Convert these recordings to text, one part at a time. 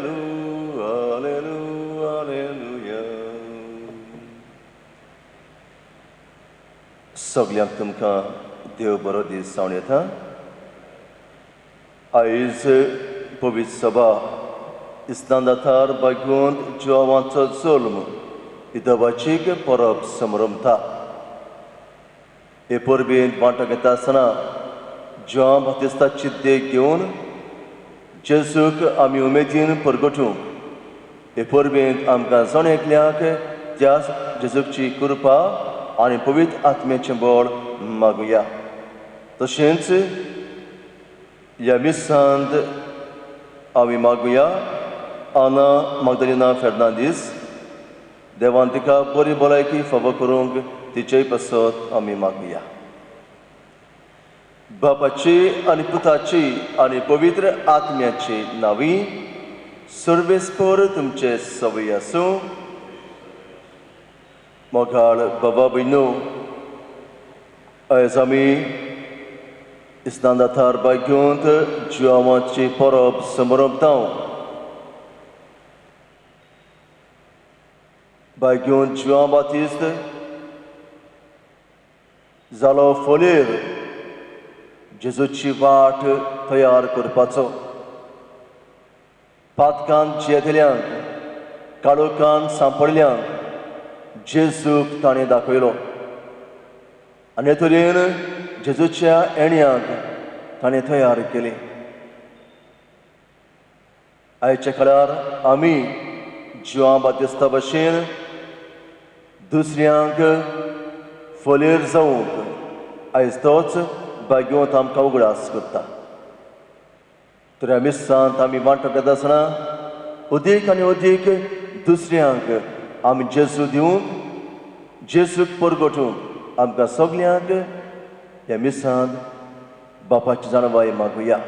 Hallelujah, Hallelujah, Hallelujah. सगळ्यांक तुमकां देव बरो दीस जावन येता. आयज पवित्र सभा इस्नांदातार भाग्यवंत जोवांचो जल्म ही देवाचीक परब समारंभता. हे परबेंत वांटो घेता आसतना जोवान बातिस्ताची देख घेवन जेजूक आमी उमेदीन परगटूंक हे परबेंत आमकां जण एकल्याक त्या जेजूची कृपा आनी पवित्र आत्म्याचें बळ मागुया. तशेंच ह्या मिसांत आमी मागुया आना magdalena फेर्नांदीस देवान तिका बरी भलायकी फावो करूंक तिचेय पासत आमी मागुया. बापाची आनी पुताची आनी पवित्र आत्म्याची नांवी सर्वेस्पर तुमचे सवय आसूं. मोगाळ बाबा भयणो, आयज आमी इस्नांदातार भाग्यवंत जोवांची परब समारंभतांव. भाग्यवंत जोवान बातिस्त जालो फोलेर जेजूची वाट तयार करपाचो. पातकांत जियेतल्यांक काळोखांत सांपडल्यांक जेजूक ताणें दाखयलो आनी हे तरेन जेजूच्या येण्याक ताणें तयार केली. आयच्या काळार आमी जोवान बातिस्ता भशेन दुसऱ्यांक फोलेर जावंक आयज तोच भाग्यवंत आमकां उगडास करता. तर ह्या मिसांत आमी वांटो घेता आसतना अदीक आनी अदीक दुसऱ्यांक आमी जेजू दिवंक जेजूक परगटूंक आमकां सगल्यांक ह्या मिसांत बापाची जाणवाय मागुया.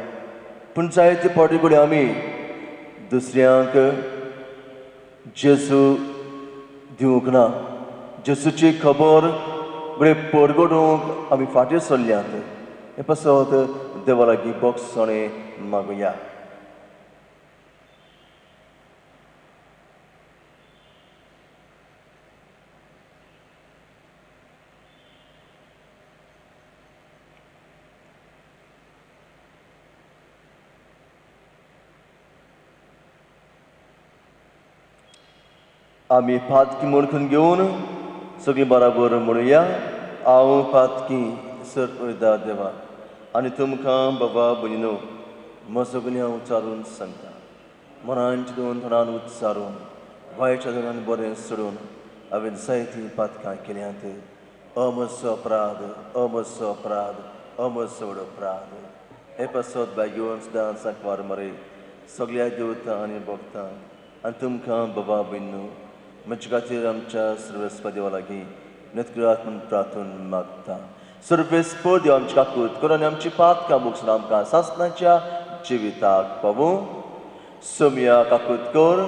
पूण जायते फावटी घडये आमी दुसऱ्यांक जेजू दिवंक ना. जेजूची खबर घडये परगटूंक आमी फाटीं सरल्यांत. हे पासत देवा लागीं बोगसणे मागुया. आमी पातकी म्हणून घेवन सगळीं बराबर म्हणुया. हांव पातकी सरपयता देवा आनी तुमकां बाबा भयणो सगळ्यां उच्चारून सांगता. मनांच्या दोन तोंडान उच्चारून वायच्या दोनान बरें सोडून हांवें जायतीं पातकां केल्यांत. अमसो अपराध, अमसो अपराध, अमसो व्हड अपराध. हे पासत भाग्यवंत सुद्दां सांकवार मरे सगळ्या देवतां आनी भक्तांक आनी तुमकां बाबा भयणो म्हजे खातीर आमच्या सर्वेस्पर देवा लागीं नितकुळात म्हूण प्रार्थून मागता. सर्वेस्पर देव आमची काकूत कर आनी आमची पातकां मुगसून आमकां सासणाच्या जिविताक पावूं. सोम्या काकूत कर,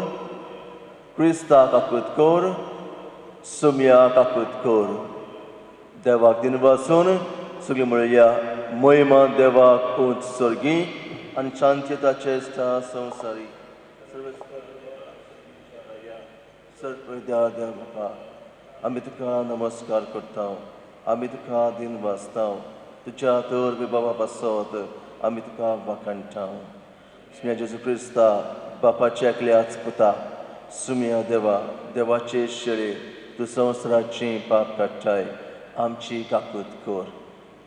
क्रिस्ता काकूत कर, सोम्या काकूत कर. देवाक दिनवासून सगळीं म्हणुया महिमा देवाक उंच सर्गी आनी शांतताचे संवसारी देवा आमी तुका नमस्कार करता. आमी तुका दिन वाचता. तुज्या तर बी बाबा पासत आमी तुका वाखाणटा. सुम्या जेजू क्रिस्ता बापाच्या एकल्याच पुता सुम्या देवा देवाचे शेळे तूं संवसाराची पाप काडटाय. आमची काकूत कर.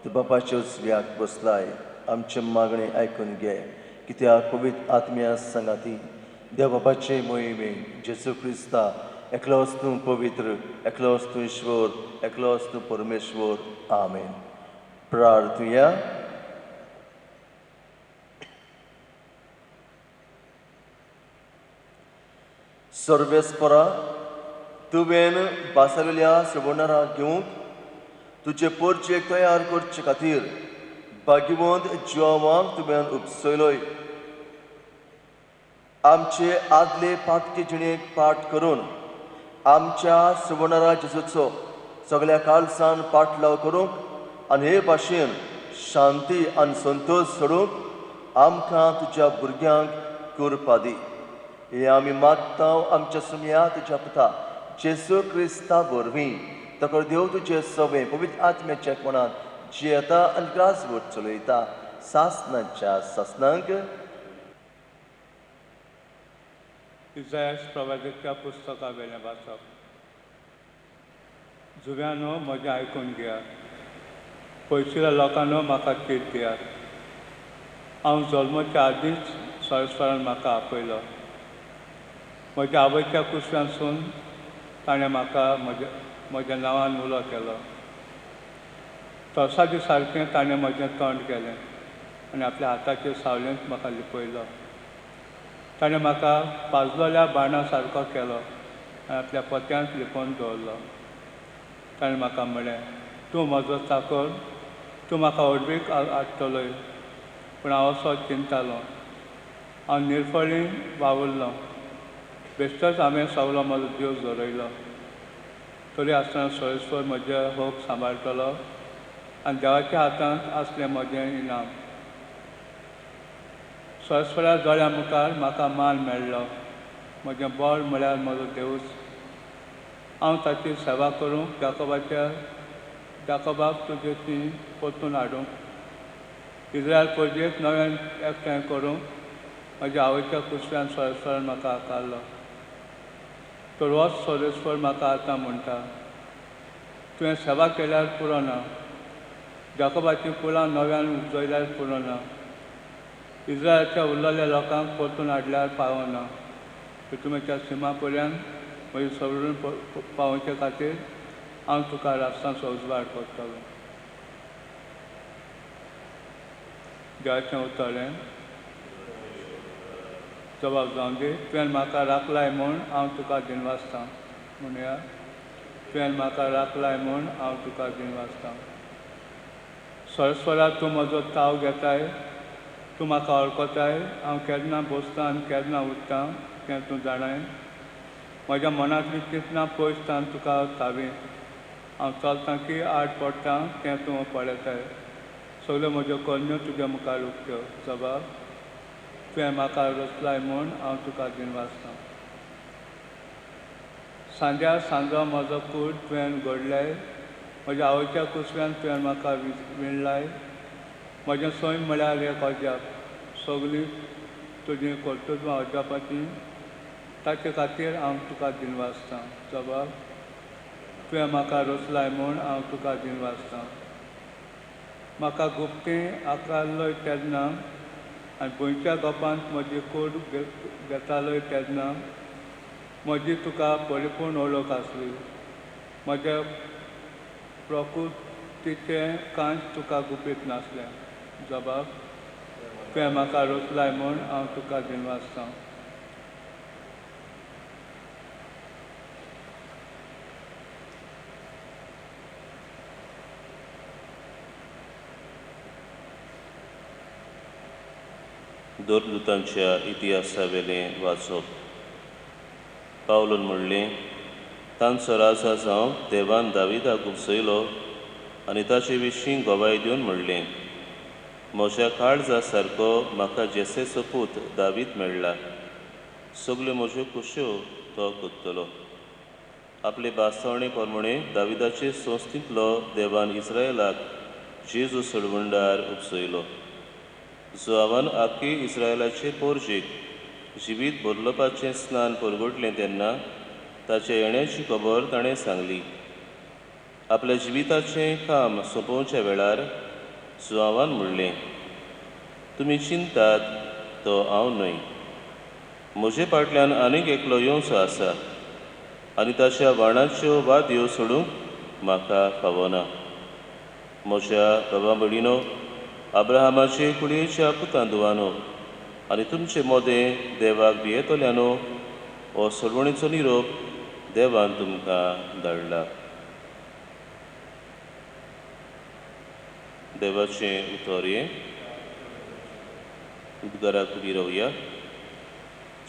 तूं बापाच्या उजव्याक बसलाय. आमचे मागणे आयकून घे. कित्याक पवित्र आत्म्या सांगाती देव बापाचे मोहिमे जेजू क्रिस्ता एकलोच तूं पवित्र, एकलोच तूं ईश्वर, एकलोच तूं परमेश्वर. आमेन. प्रार्थुया. सर्वेस्परा तुवें बासलेल्या श्रवणाराक घेवंक तुजे परचेक तयार करचे खातीर भाग्यवंत जोवांक तुवें उपसयलोय. आमचे आदले पातके जिणेक पाठ करून आमच्या श्रवणारा जेजूचो सगळ्या काळसान पाटलाव करूंक आनी हे भाशेन शांती आनी संतोश सोडूंक आमकां तुज्या भुरग्यांक कृपा दी. हे आमी मागता आमच्या सुमयात जपता जेसू क्रिस्ता वरवीं तकर देव तुजे सवें पवित्र आत्म्याच्या कोणान जियेता आनी ग्रासवट चलयता सासनाच्या सासनांक. इसायास प्रवादिच्या पुस्तका वेलें वाचप. जुव्यानो म्हजें आयकून घेयात, पयशिल्ल्या लोकांनो म्हाका चीत दियात. हांव जल्माच्या आदींच सरस्वरान म्हाका आपयलो. म्हज्या आवयच्या कुसव्यानसून ताणें म्हाका म्हज्या नांवान उलो केलो. तोर्सादी सारकें ताणें म्हजें तोंड केलें आनी आपल्या हाताचे सावळेंत म्हाका लिपयलो. ताणें म्हाका पाजलोल्या बाणा सारको केलो आनी आपल्या पोत्यांत लिपोवन दवरलो. ताणें म्हाका म्हळें, तूं म्हजो चाकर, तूं म्हाका ओडवीक हाडटलोय. पूण हांव असो चिंतालो, हांव निरफळी वावुरलो. बेश्टोच हांवें सगळो म्हजो जीव जोरयलो. तरी आसतना सरस्वर म्हजे होक सांबाळटलो आनी देवाच्या हातांत आसलें म्हजें इनाम. सरस्वरा दोळ्या मुखार म्हाका मान मेळ्ळो. म्हजें बोड म्हळ्यार म्हजो देवूच. हांव ताची सेवा करूंक जाकोबाक तुजे ती परतून हाडूंक, इस्रायल परजेक नव्यान एकठांय करूंक म्हज्या आवयच्या कुसव्यान सरस्वरान म्हाका आकारलो. तर होच सरस्वर म्हाका आतां म्हणटा, तुवें सेवा केल्यार पुरो ना, जाकोबाची कुळां नव्यान उजयल्यार पुरो ना, इस्रायलाच्या उरलेल्या लोकांक परतून हाडल्यार पावना. तुमच्या सिमा पर्यंत म्हजी सवरून पावोवचे खातीर हांव तुका रास्तांचो उजवाड करतलो. देवाचें उतरलें. जबाब जावन दी, तुवें म्हाका राखलाय म्हूण हांव तुका दिनवासतां. म्हणया, तुवें म्हाका राखलाय म्हूण हांव तुका दिनवासतां. सरस्वरा तूं म्हजो ताव घेताय, तूं म्हाका वळखताय. हांव केन्ना बसतां आनी केन्ना उठ्ठां तें तूं जाणाय. म्हज्या मनांतलीं चिंतनां पयसतान तुका थावीं. हांव चलतां की आड पडटां तें तूं पळयताय. सगल्यो म्हज्यो कन्यो तुज्या मुखार उक्त्यो. जबाब, तुवें म्हाका रचलाय म्हूण हांव तुका दिनवासतां. सांज्यार सांजो म्हजो कूड तुवें घडलाय. म्हज्या आवयच्या कुसव्यान तुवें म्हाका विणलाय. म्हजें सैम म्हळ्यार एक अजाप. सगळीं तुजीं कर्तुत्वां अजापाचीं. ताचे खातीर हांव तुका दिनवासतां. जबाब, तुवें म्हाका रचलाय म्हूण हांव तुका दिनवासतां. म्हाका गुप्तें आकारलोय तेन्ना आनी गोंयच्या गोपांत म्हजी कूड घेतालोय तेन्ना म्हजी तुका परिपूर्ण वळख आसली. म्हज्या प्रकृतीचें कांयच तुका गुपीत नासलें. जबाब, तुवें म्हाका रचलाय म्हूण हांव तुका दिनवासतां. दोरदूतांच्या इतिहासा वेलें वाचप. पावलून म्हणलें, तांचो राजा जावं देवान दाविदाक उपसयलो आनी ताचे विशीं गोवाय दिवन म्हणलें, म्हज्या काळजा सारको म्हाका जेसेचो पूत दावीद मेळ्ळा. सगल्यो म्हज्यो कुश्यो तो कोत्तलो. आपले बासवणे प्रमाणे दाविदाचे संस्थींतलो देवान इस्रायलाक जेजू सोडवंडार उपसयलो. जुआवान आख्खे इस्रायलाचे पोरजेक जिवीत बदलोवपाचें स्नान परगटलें तेन्ना ताच्या येण्याची खबर ताणें सांगली. आपल्या जिविताचें काम सोंपोवच्या वेळार जुआवान म्हणलें, तुमी चिंतात तो हांव न्हय. म्हजे फाटल्यान आनीक एकलो येवचो आसा आनी ताच्या वाणाच्यो वाद्यो सोडूंक म्हाका फावना. म्हज्या बाबा भयणीनो, अब्राहमाचे कुडयेच्या पुतां दुवानो आनी तुमचे मोदें देवाक भियेतल्यानो, हो सोडवणेचो निरोप देवान तुमकां धाडला. देवाचें उतोरये. उद्गाराक उबी रावया.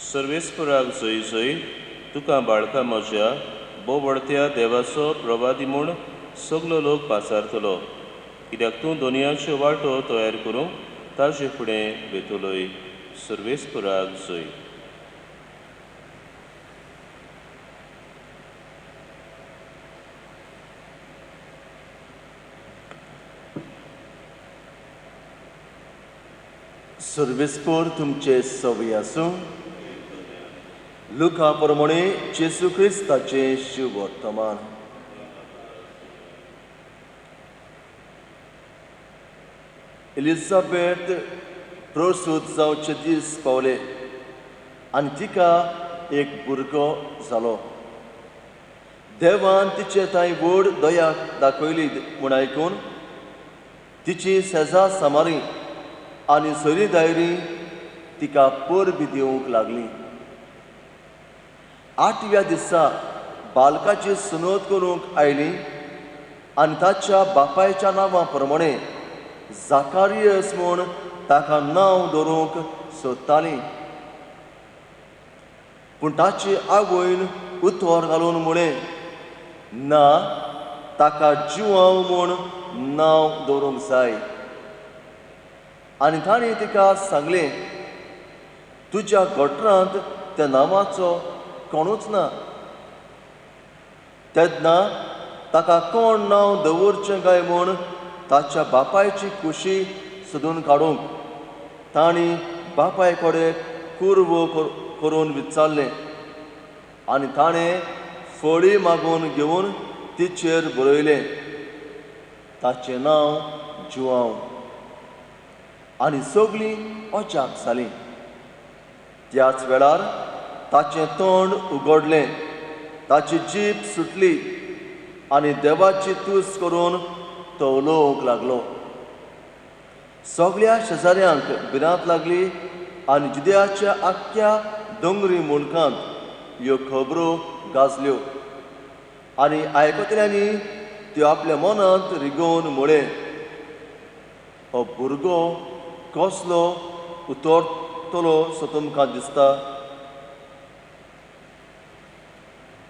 सर्वेस्पराक जय जय. तुका बाळका म्हज्या बोवडत्या देवाचो प्रवादी म्हूण सगलो लोक पासारतलो, कित्याक तूं दोनयाच्यो वाटो तयार करूंक ताजे फुडें वेतलोय. सर्वेस्पराक जय. सर्वेस्पर तुमचे सवय आसूं लुका प्रमाणे जेसू क्रिस्ताचे शुभ वर्तमान. एलिझाबेथ प्रसूत जावचे दीस पावले आनी तिका एक भुरगो जालो. देवान तिचे थंय व्हड दया दाखयली म्हूण आयकून तिची सेजा सामारी आनी सोयरी दायरी तिका परबी दिवंक लागली. 8व्या दिसा बालकाची सुनोत करूंक आयली आनी ताच्या बापायच्या नांवा प्रमाणे जाकारियस म्हूण ताका नांव दवरूंक सोदताली. पूण ताची आवयन उतर घालून म्हळें, ना, ताका जुआंव म्हूण नांव दवरूंक जाय. आनी ताणें तिका सांगलें, तुज्या गोठरांत त्या नांवाचो कोणूच ना. तेन्ना ताका कोण नांव दवरचें काय म्हूण ताच्या बापायची कुशी सोदून काडूंक तांणी बापाय कडेन कुरवो करून विचारलें आनी ताणें फळी मागून घेवन तिचेर बरयलें, ताचें नांव जुआंव. आनी सगळीं अजाप जालीं. त्याच वेळार ताचें तोंड उगडलें, ताची जीब सुटली आनी देवाची तुस करून तो उलोवंक लागलो. सगळ्या शेजाऱ्यांक भिरांत लागली आनी जुदेयाच्या आख्ख्या दोंगरी मुल्कांत ह्यो खबरो गाजल्यो. आनी आयकतल्यांनी त्यो आपल्या मनांत रिगोवन म्हळें, हो भुरगो कसलो उतरतलो सो तुमकां दिसता.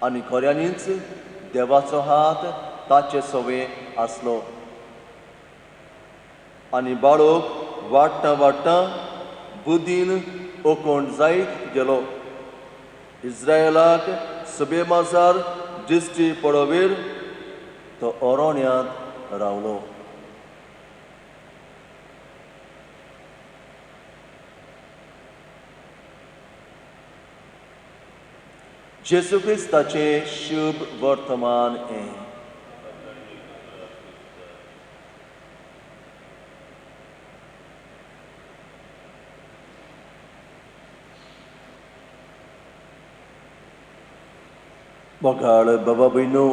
आनी खऱ्यांनीच देवाचो हात ताचे सवे आसलो. आनी बाळोक वाडटा वाडटा बुदीन ओकोण जायत गेलो. इस्रायलाक सभेमाजार दिश्टी पडोवेर तो अरोण्यांत रावलो. जेसू क्रिस्ताचे शुभ वर्तमान हे. मोगाळ बाबा भयणो,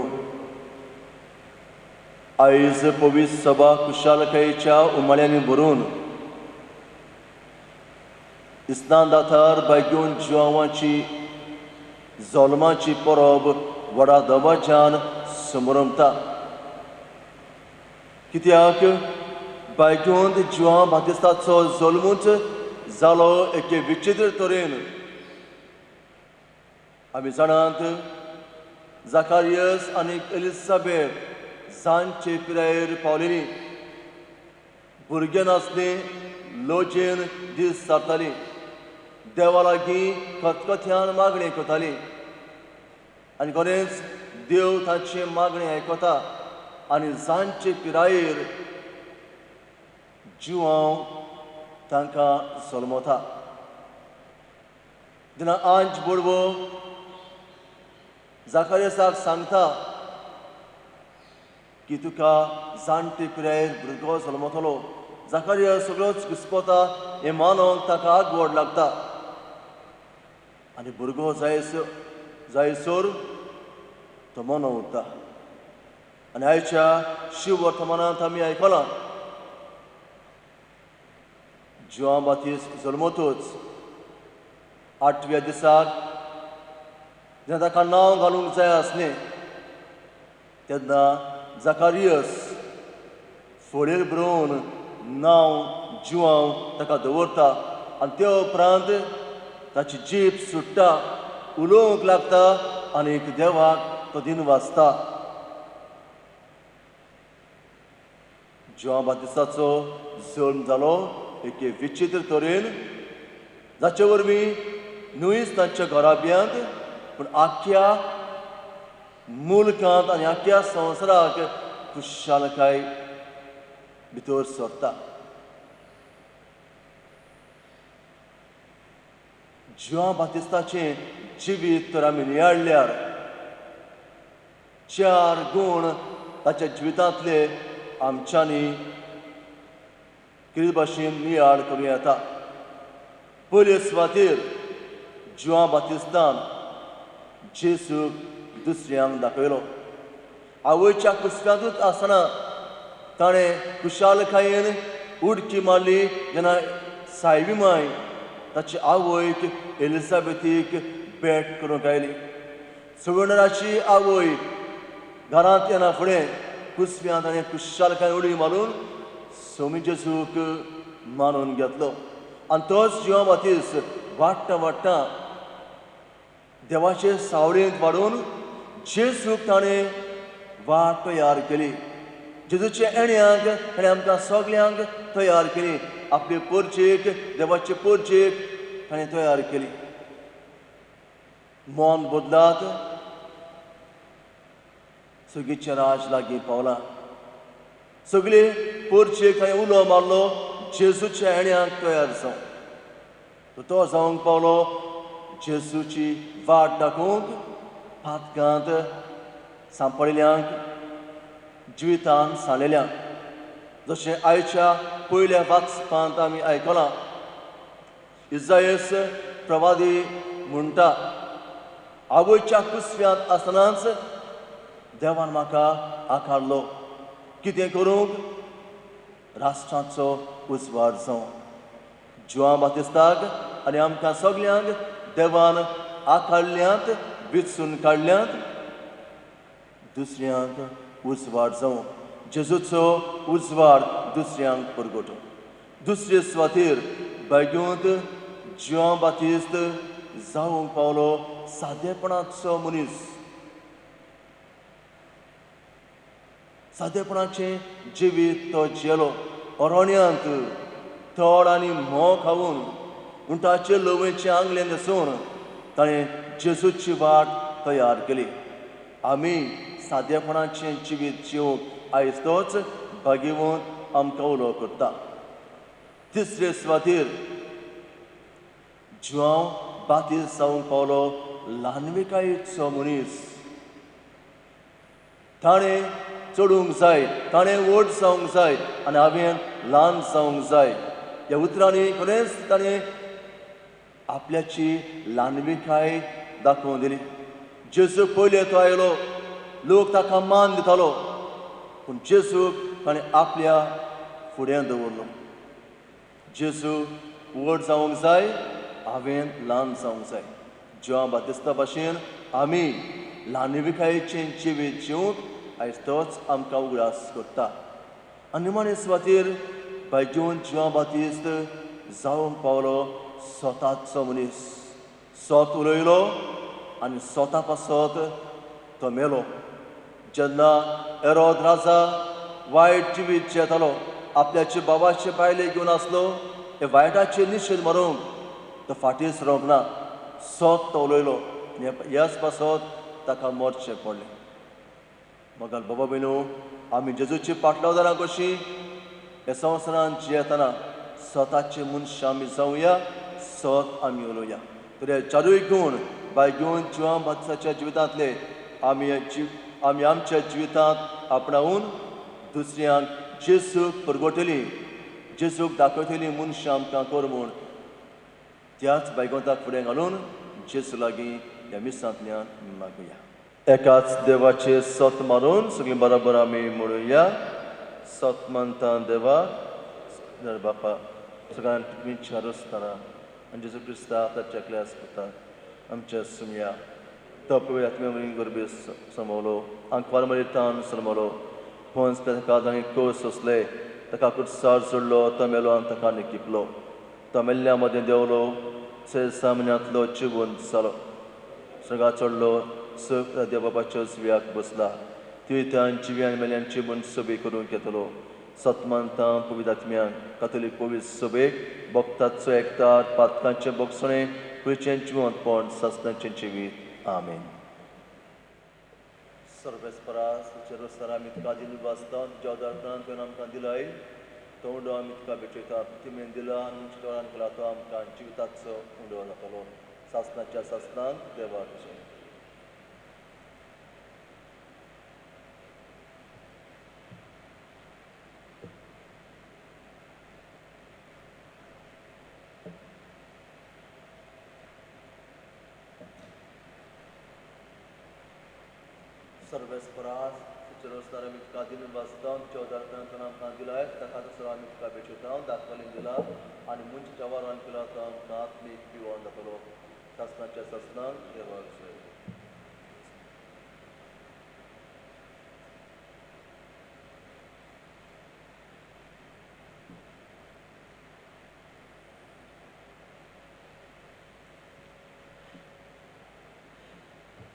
आयज पवित्र सभा कुशालकायेच्या उमाळ्यांनी भरून इस्नानदातार बागेवन जुआंवाची जल्माची परब व्हडा दबाज्यान समरमता. कित्याक बागेवंत जुआंव बातिस्ताचो जल्मूच जालो एके विचित्र तरेन. आमी जाणात जाकारियस आनी एलिझाबेथ सांजचे पिरायेर पावलेली. भुरगें नासलें लोजयेन दीस सारताली. देवा लागीं खतखत्यान मागणी करताली आनी खरेंच देव ताची मागणी आयकता आनी सांजचे पिरायेर जुआंव तांकां जल्मता. जेन्ना आंच बोडवो जाकारियसाक सांगता की तुका जाणटे पिरायेर भुरगो जल्मतलो, जाकारियस सगळोच घुस्पता हें मानून ताका आगवड लागता. आनी भुरगो जायसर तो मनो उरता. आनी आयच्या शुभ वर्तमानांत आमी आयकलां जुआंव बातिस्त जल्मतूच 8व्या दिसाक जेन्ना ताका नांव घालूंक जाय आसलें तेन्ना जाकारियस फळेर बरोवन नांव जुआंव ताका दवरता आनी ते उपरांत ताची जीब सुट्टा, उलोवंक लागता आनी देवाक तो दिन वाचता. जुआंव बातिस्ताचो जल्म जालो एके विचित्र तरेन, जाचे वरवीं न्हूच तांच्या घराब्यांत पूण आख्ख्या मुल्कांत आनी आख्ख्या संवसाराक खुशालकाय भितर सरता. जुआं बातिस्ताचें जिवीत तर आमी नियाळल्यार 4 गूण ताच्या जिवितांतले आमच्यांनी कितें भाशेन नियाळ करूं येता. पयले सुवातेर जुआं बातिस्तान जेसूक दुसऱ्यांक दाखयलो. आवयच्या कुसक्यांतूच आसतना ताणें कुशालकायेन उडकी मारली जेन्ना सायबी माय ताचे आवयक एलिझाबेथीक भेट करूंक आयली. सुवर्णराची आवय घरांत येना फुडें कुसव्यांत ताणें कुशालकाय उडी मारून स्वामी जेसूक मानून घेतलो. आनी तोच जुआं बातिस्त वाडटा वाडटा देवाचे सावळेंत वाडून जेसूक ताणें वाट तयार केली. जेजूचे येण्याक ताणें आमकां सगल्यांक तयार केली. आपले परचेक देवाचे परचेक ताणें तयार केली. मोन बदलात सगळीचे राज लागीं पावलां. सगळे परचेक ताणें उलो मारलो जेजूच्या येण्याक तयार जावन. तो जावंक पावलो जेजूची वाट दाखोवंक पातकांत सांपडिल्ल्यांक जिवितांत साणलेल्यांक. जशें आयच्या पयल्या वाचपांत आमी आयकलां इसायस प्रवादी म्हणटा आवयच्या कुसव्यांत आसतनाच देवान म्हाका आकारलो कितें करूंक राष्ट्राचो उजवाड जावं. जुआं बातिस्ताक आनी आमकां सगल्यांक देवान आकारल्यांत वेंचून काडल्यांत दुसऱ्यांक उजवाड जावं. जेजूचो उजवाड दुसऱ्यांक परगटो. दुसरे सुवातेर बेगीनूच जुआं बातिस्त जावंक पावलो सादेपणाचो मनीस. सादेपणाचें जिवीत तो जियेलो. अरण्यांत तोड आनी म्होंव खावून उंटाचे लवेचे आंगले न्हेसून ताणें जेजूची वाट तयार केली. आमी सादेपणाचें जिवीत जिवंक आयज तोच भाग्यवंत आमकां उलो करता. तिसरे सुवातेर जुआंव बातिस्त जावंक पावलो ल्हानविकायेचो मनीस. ताणें चडूंक जाय, ताणें व्हड जावंक जाय आनी हांवें ल्हान जावंक जाय. ह्या उतरांनी खरेंच ताणें आपल्याची ल्हानविकाय दाखोवन दिली. जेजू पयले तो आयलो लोक ताका मान दितालो पूण जेजूक ताणें आपल्या फुड्यान दवरलो. जेजू व्हड जावंक जाय, हांवें ल्हान जावंक जाय. जुआं बातिस्ता भाशेन आमी ल्हानविकायेचें जिवीत जिवंक आयज तोच आमकां उगडास करता. आनी निमाणे सुवातेर बेगीन जुआं बातिस्त जावंक पावलो स्वताचो मनीस. स्वत उलयलो आनी स्वता पासत तो मेलो. जेन्ना हेरोद राजा वायट जिवीत जियेतालो आपल्याचे बाबाचे बायले घेवन आसलो हे वायटाचे निशेध मारूंक तो फाटीं सरोंक ना. स्वत तो उलयलो आनी ह्याच पासत ताका मरचें पडलें. मोगाल बाबा भयणू आमी जेजूची पाटलावदारां कशीं हे संवसारांत जियेतना स्वताचे मनशां आमी जावया, स्वत आमी उलोवया. तर हे चारूय गूण बायगून जुआं बातिस्ताच्या जिवितांतले आमी आमच्या जिवितांत आपणावून दुसऱ्यांक जेजूक परगटली, जेजूक दाखयतली मनशां आमकां कर म्हूण त्याच बायगोंताक फुडें घालून जेजू लागीं ह्या मिसांतल्यान मागुया. एकाच देवाचे सत मारून सगळीं बरोबर आमी म्हणुया. सत मानता देवा बापा सगळ्यांक तुमी चारूस्ताना आनी जेजू क्रिस्ता ताच्या एकल्यास करता आमच्या सुमया तो पळय आत्मे गरबे समवलो आंकवार मरितान सलमलो पोंस ताका ताणें कोस सोंसले ताका कुडसार सोडलो तो मेलो आनी ताका निकिपलो तो मेल्ल्या मदें देंवलो से सामन्यांतलो चिवून जालो सगळा चडलो देव बापाच्या जिव्याक बसला तुवें जिव्यान मेल्यांची म्हूण सबे करूंक येतलो सतमानता पवित्र आत्म्यान कातोलीक पवित्र सभेक भक्ताचो एकतार पातकांचें भोगसणें खंयचें जिवंतपण सस्तांचें जिवीत आमेन. सर्वेस्परास चेरुस्तारा आमी तुका दिली वाचता जॉदार्थान तुवें आमकां दिलाय तो उंडो आमी तुका भेटयता तुवें दिला आनी केला तो आमकां जिविताचो उंडो जातलो सासणाच्या सासणांक देवाक जय. सर्वेस्परास चिरोस्तार आमी तुका दिन वाचता चौदार्थान तुका आमकां दिलाय ताका तसो आमी तुका बेचयता दाखवली दिला आनी मुंज टवारान केला तो आमकां आत्मीक पिवोन जातलो सासणाच्या सासणांक देवाक जय.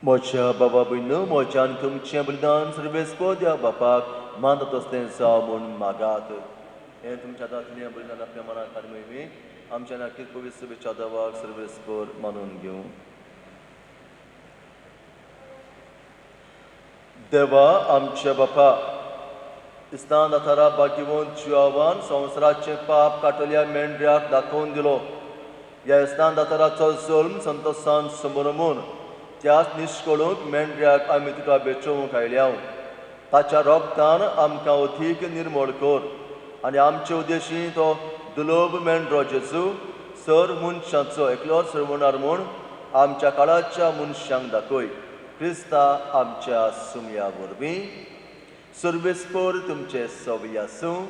मोच्या बाबा भयण मोच्या आनी तुमचें बलिदान सर्वेस्पोद्या बापाक मानत असलें जावं म्हूण मागात. हें तुमच्या हातांतलें बलिदान आपल्या मनाक आनी मोहिमेक आमच्या नाकीत पवित्र सभेच्या देवाक सर्वेस्पोर मानून घेवं. देवा आमच्या बापा इस्तान दातारा भाग्यवंत जिवावान संवसाराचें पाप काटल्या मेंढऱ्याक दाखोवन दिलो. ह्या इस्तान दाताराचो जुल्म संतोशान समोरमून त्याच निश्कळूंक मेंढऱ्याक आमी तुका बेचोवंक आयल्या. ताच्या रोगतान आमकां अदीक निर्मळ कर आनी आमचे उद्देशी तो दुलोभ मेंढरो जेजू सर मनशांचो एकलो सर्वणार म्हूण आमच्या काळाच्या मनशांक दाखय. क्रिस्ता आमच्या सुमया वरवीं सर्वेस्पोर तुमचे सवय आसूं.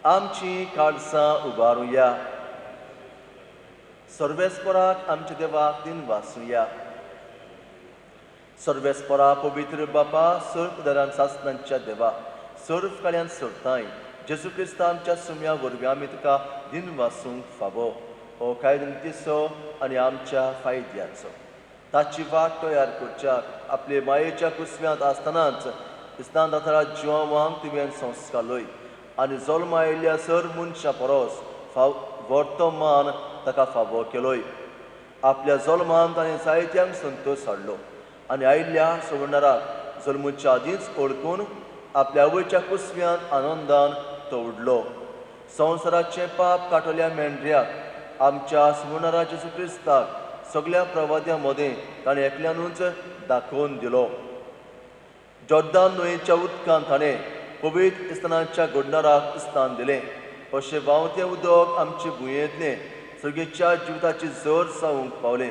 आमची काळसां उबारुया. सर्वेस्पोराक आमच्या देवाक दिन वाचुया. सर्वेस्परा पवित्र बापा सर्व दरान सासणांच्या देवा सर्व काळ्यान सरताय जेजू क्रिस्ता आमच्या सुमया वरवीं आमी तुका दिन वाचूंक फावो. हो कायदो आनी आमच्या फायद्याचो ताची वाट तयार करच्याक आपले मायेच्या कुसव्यांत आसतनाच इस्तान दातारा जिवांक तुवें संस्कारलोय आनी जल्म आयिल्ल्या सर मनशां परस व्हडतो मान ताका फावो केलोय. आपल्या जल्मान ताणें जायत्यांक संतोश हाडलो आनी आयिल्ल्या सवणाराक जल्मच्या आदींच ओळखून आपल्या आवयच्या कुसव्यांत आनंदान तवडलो. संवसाराचें पाप काटल्या मेंढऱ्याक आमच्या सवणारा जेजू क्रिस्ताक सगळ्या प्रवाद्यां मदें ताणें एकल्यानूच दाखोवन दिलो. जोर्दान न्हंयेच्या उदकांत ताणें पवित्र इस्तानाच्या घडणाराक इस्तान दिलें. अशें व्हांवतें उदक आमचे भुंयेंतलें सगळेच्या जिविताची जर जावंक पावलें.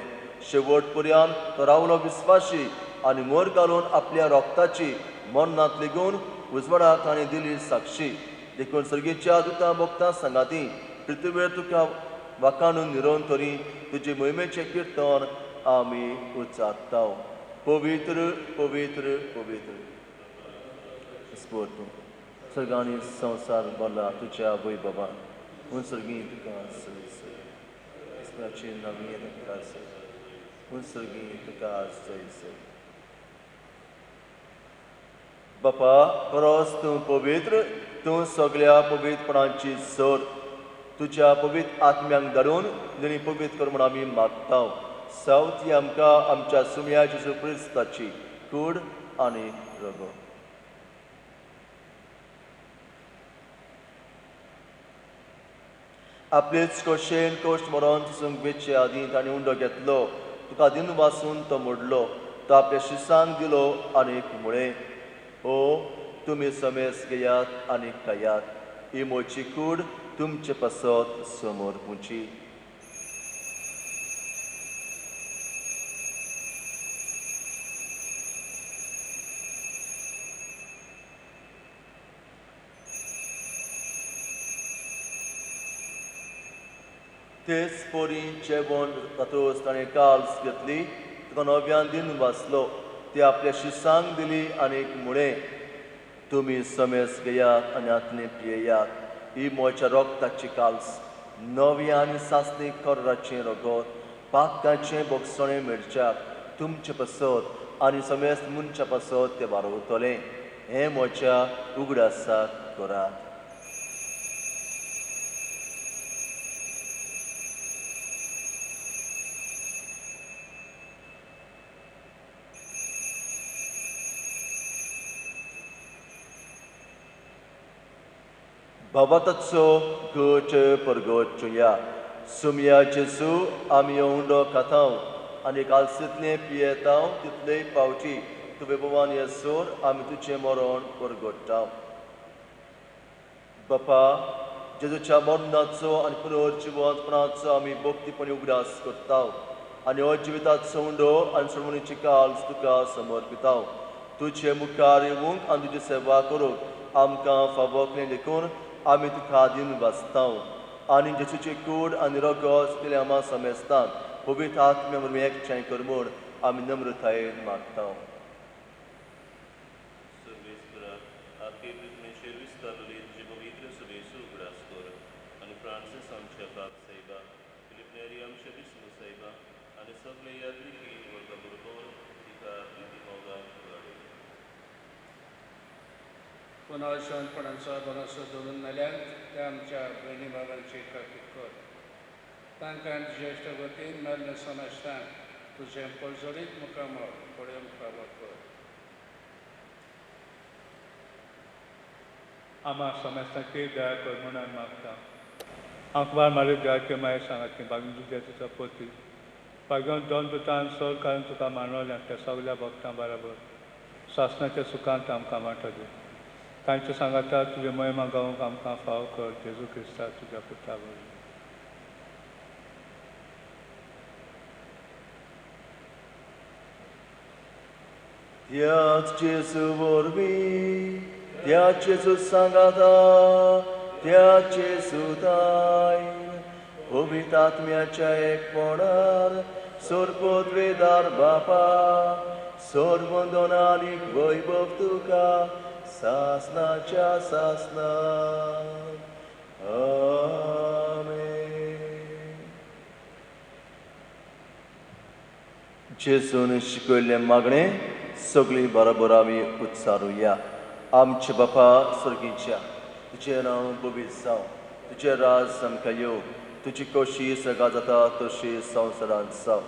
शेवट पर्यंत तो रावलो विस्वाशी आनी मोर घालून आपल्या रोगताची मरणांत लेगून उजवाडाक ताणें दिली साक्षी. देखून सर्गेच्या दुतां भोगतां सांगाती पृथ्वीर तुका वाखाणून निरोवन तरी तुजे मोहिमेचें किर्तन आमी उच्चारता. पवित्र पवित्र पवित्र स्पोर तूं सर्गांनी संवसार भरला तुज्या वैभवान म्हूण सर्गी तुका इस्त्राची नवी तुका म्हूण सर्गी तुका जय. बापा परस तूं पवित्र तूं सगळ्या पवित्रपणांची सर तुज्या पवित्र आत्म्यांक धाडून दिनी पवित्र कर म्हूण आमी मागता. सावती आमकां आमच्या सुमया जेजू क्रिस्ताची कूड आनी रगो. आपलेच कोशेन कोश्ट मरोन सुंगवेचे आदीं ताणें उंडो घेतलो. तुका दिन वाचून तो मोडलो. तो आपल्या शिसांक दिलो आनीक मुळें. ओ तुमी समेस घेयात आनी खायात. ही मोची कूड तुमचे पासत समोर पुंची. तेच पोरी जेवण कातोस ताणें काल्स घेतली. तुका नव्यान दिन वाचलो. ती आपल्या शिसांक दिली आनीक मुळें. तुमी समेस घेयात आनी आतले पियेयात. ही मोच्या रोगताची काल्स नव्या आनी सासणीक कोर्राचें रगत पातकाचें बोगसणें मेळच्याक तुमचे पासत आनी समेस्त मनच्या पासत तें वारवतलें. हें मोच्या उगडासाक करात. भवतत्सो गोच परगोचुया. सुमया जेसू आमी उंडो खाताव आनी कालसितले पियेताव तितले पावची तुवें भगवान येसोर आमी तुजें मरण परगट्टाव. बापा जेजूच्या मरणाचो आनी पुनर्जिवंतपणाचो आमी भक्तीपणी उगडास करताव आनी हो जिविताचो उंडो आनी सर्वणीची काल तुका समर्पिताव. तुजे मुखार येवंक आनी तुजी सेवा करूंक आमकां फावोकलें देखून आमी तुका आदीन वाचताव आनी जेजूची कूड आनी रगत केले आमा समेस्तान पवित्र आत्म्या वरवीं एकठांय कर म्हूण आमी नम्रतायेन मागताव. सर्वेस्परा आपके विघ्नेश्वर विस्तारले तुझे पवित्र सभेचो उगडास कर आनी फ्रांसीस आमच्या बाप साहेबा फिलिपनेरी आमच्या विष्णू साहेबा आनी सगळे यात्रिकी वर्गा बरोबर तिका प्रिती मोगान घाल. पुन्हा शांतपणाचा भरोसा दवरून नाल्यार त्या आमच्या भयणी भावांची खातीर कर. तांकां ज्येश्ठ गतीन मरण समजतान तुजें पळजोडीत मुखामळ पळोवंक फावो कर. आमा समेस्तांची दया कर म्हणून हांव मागतां. अखबार मारी दयाचे मागीर सांगात की बागून तुजें तुजो पोती बागून दोन दुतान सोर काडून तुका मानवल्या त्या सगल्या भक्तां बरोबर सासणाच्या सुखांत आमकां वांटो दी. तांचे सांगाता तुजे महिमा गावूंक आमकां फाव कर जेजू क्रिस्ता तुज्या पुता वरवीं. त्याच जेजू वरवीं त्याच जेजू सांगाता त्याच जेजूताय पवित्र आत्म्याच्या एकपणार सोरपोद्वेदार बापा सोरवंदन आनी वैभव तुका सासनाच्या सासना. आमेन. जेजून शिकयल्लें मागणें सगळीं बरोबर आमी उच्चारुया. आमचे बापा स्वर्गीच्या तुजें नांव पवित्र जावं तुजें राज सामकें येवं तुजी कशी सगा जाता तशी संवसारांत जावं.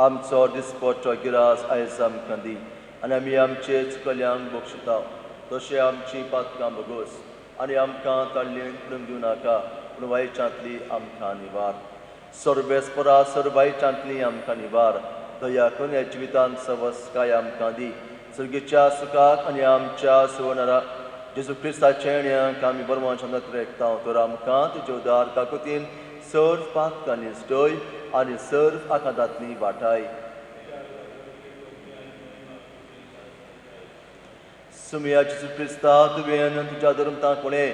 आमचो दिसपट्टो गिरास आयज आमकां दी आनी आमी आमचे चुकल्यांक बक्षिताव तशें आमची पातकां बगोस आनी आमकां ताळ्ळेन पडूंक दिवं नाका पूण वायटांतली आमकां निवार. सर्वेस्परा सर्वायटांतली आमकां निवार. दया करून ह्या जिवितांत सवस्काय आमकां दी. सर्गेच्या सुखाक आनी आमच्या सुवर्णरा जेजू क्रिस्ताच्या येण्याक आमी बरवांच्या रेखताव तर आमकां तुजे उदार काकुतीन सर्व पातकां निश्टय आनी सर्व आकांतांतली वाटाय. सुमया जेजू क्रिस्ता तुवें तुज्या धर्मतांकुणे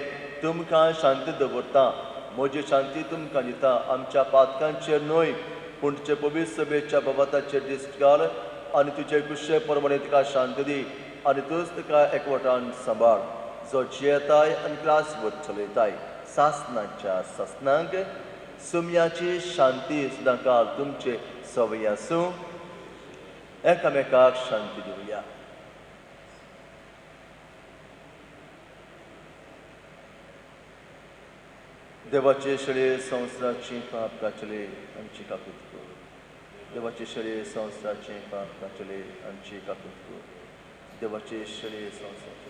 तुमकां शांती दवरता. म्हजी शांती तुमकां दिता. आमच्या पातकांचेर न्हय पूण तुजे पवित्र सभेच्या बाबाताचेर दिश्ट घाल आनी तुजे कुशे प्रमाणे तिका शांती दी आनी तूंच तिका एकवटान सांबाळ जो जियेताय आनी क्लासभर चलयताय सासनाच्या सासनांक. सुमयाची शांती सदांकाळ तुमचे सवय आसूं. एकामेकाक शांती दिवया. देवाचे शेळे संवसाराची पाप काचले आमची काकूत कर. देवाचे शेळे संवसाराचे पाप काचले आमची काकूत कर. देवाचे शेळे संवसाराचे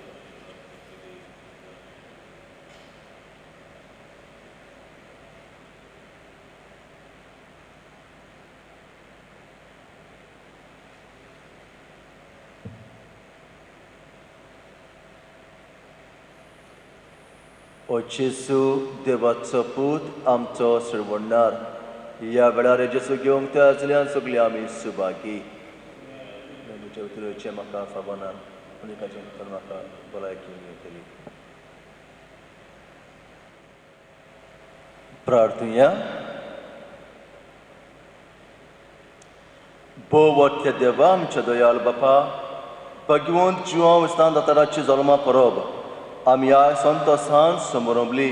ओ जेजू देवाचो पूत आमचो सर्वणार ह्या वेळार जेजू घेवंक त्या जाल्यार सगळीं आमी सुभागी. म्हज्या उतरेचें म्हाका फावना अनेकाचें उतर म्हाका भलायकी मेळटली. प्रार्थुया. भोवत्य देवा आमच्या दयाल बापा भगवंत जिवा विस्तान दाताराची जल्मा परब आमी ह्या संतोसान समोरबली.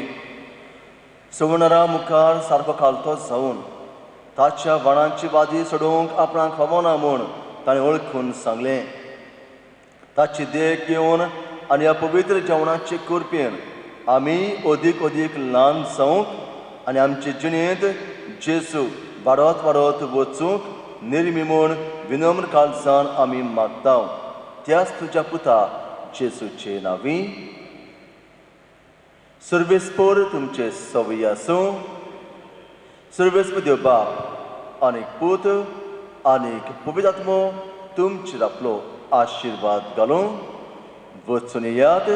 सवणारा मुखार सारको खालतो जावन ताच्या वाणांची वादी सोडूंक आपणाक फावना म्हूण ताणें वळखून सांगलें. ताची देख घेवन आनी ह्या पवित्र जेवणाचे कुरपेन आमी अदीक अदीक ल्हान जावंक आनी आमचे जिणेंत जेजू वाडत वाडत वचूंक निर्मी म्हूण विनम्र काळजान आमी मागताव. त्याच तुज्या पुता जेजूचे नांवी. सर्वेस्पर तुमचे सवय आसूं. सर्वेस्व देव बाप आनीक पुत्र आनीक पवित्र आत्मो तुमचेर आपलो आशीर्वाद घालून वचून येयात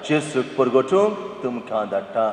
जेसूक परगटूंक तुमकां धाडटा.